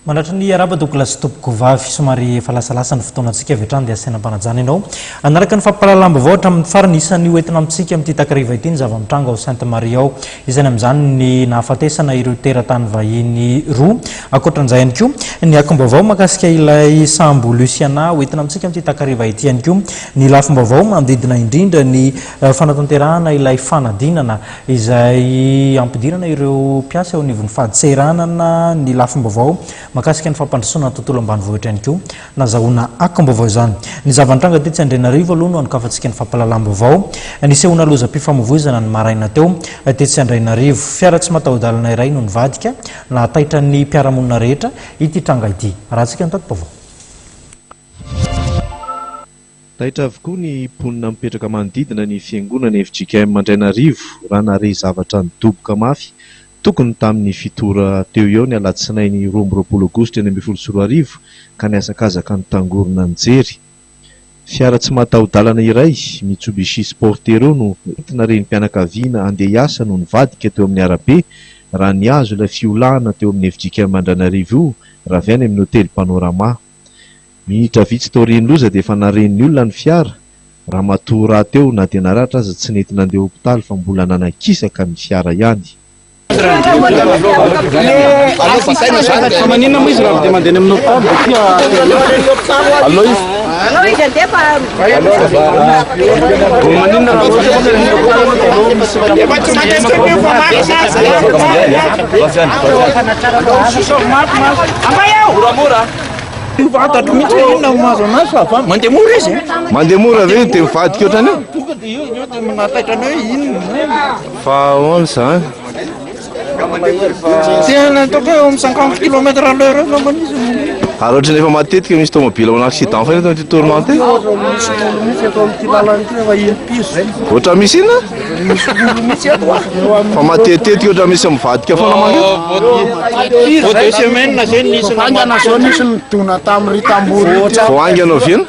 Manatra ny araba Douglas tompoko vavy somary efa lasalasa ny fotoanantsika avy hatrany dia asaina mpanajana ianao. Anaraka ny fampahalalam-baovao hatramin'ny farany isan'ny hoentina amintsika amin'ity takariva ity ny zava-mitranga ao Sainte Marie ao. Izany amin'izany ny nahafatesana ireo teratany vahiny roa. Ankoatran'izay ihany koa ny akom-baovao mahakasika ilay sambo Luciana hoentina amintsika amin'ity takariva ity ihany koa. Ny lafim-baovao manodidina indrindra ny fanatanterahana ilay fanadinana izay ampidirana ireo mpiasa eo anivon'ny fahadiseranana ny lafim-baovao makasika ny fampandrosoana tontolo ambanivohitra ihany koa nazahoana akom-baovao izany. Ny zava-nitranga ty Tsindrinarivo aloha no anokafantsika ny fampahalalam-baovao. Nisehoana lozam-pifamoivoizana ny maraina teo ty Tsindrinarivo. Fiara tsy mataho-dalana iray no nivadika nahataitra ny mpiaramonina rehetra ity tranga ity. Rahantsika ny tato-baovao. Taitra avokoa ny mponina mipetraka manodidina ny fiangonana FJKM Andrainarivo raha nahare zavatra nidoboka mafy tokony tamin'ny fitora teo eo ny alatsinainy 12 Aogositra 2024 ka niazakazaka ny tangorona nijery. Fiara tsy mataho-dalana iray Mitsubishi Sportero no entina renim-pianakaviana andeha hiasa no nivadika teo amin'ny arabe raha niazo ilay fiolahana teo amin'ny FJKM Andrainarivo io raha avy any amin'ny hotely Panorama. Minitra vitsy tao aoriany loza dia efa naren'ny olona ny fiara raha matoa raha teo na dia naratra aza tsy nentina andeha hopitaly fa mbola nanakisaka ny fiara ihany. Fantatro mihitsy hoe inona mahazo anazy fa mandeha mora izy. Mandeha mora ve dia mivadika ohatrany io? Tonga dia io dia nahataitra anao hoe inona. Fa ahoana izany? Tena ataoko hoe amin'ny 50 km/h ngambany izy. Ary ohatrany efa matetika misy tomobile ao accident fa eto amin'ity tourmente. Misy eto amin'ity lalana ity efa impiso. Ohatra misy inona? Misy eto. Fa matetika ohatra misy mivadika foana mangeto. Vao 2 semaines zay nisy angana zao nisy nidona tamin'ny Ritambory. Vao anganao vina?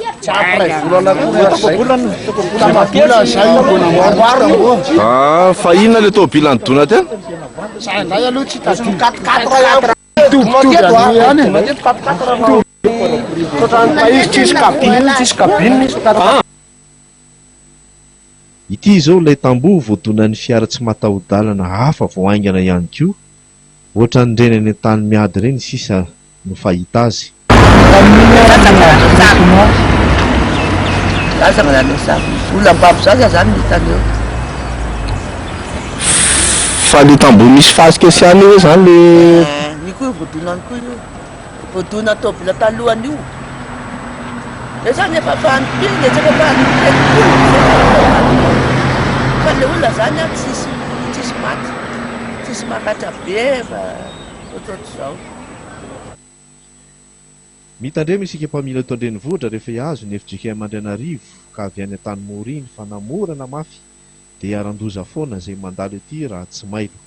Fa inona le tomobile nidona tena? Saindray aloha tsy tazony 4x4 ity izao ilay tamboho voadonan'ny fiara tsy mataho-dalana hafa vao aingana ihany koa. Ohatra ny reny any tany miady reny sisa no fahita azy. Fa le tamboho misy fasika sy any io zany le koa voadonany koa io voadona tobila talohany io dia zany efa fahanipiny dia tsy efa fahanipiny fa le olona zany a tsisy maty tsisy makatra be fa ohatrohatr'izao. Mitandremo isika mpamily eto an-drenivohitra rehefa hiazo ny FJKM Andrainarivo ka avy any an-tany Moriny fa namorana mafy dia arandoza foana izay mandalo ety raha tsy mailo.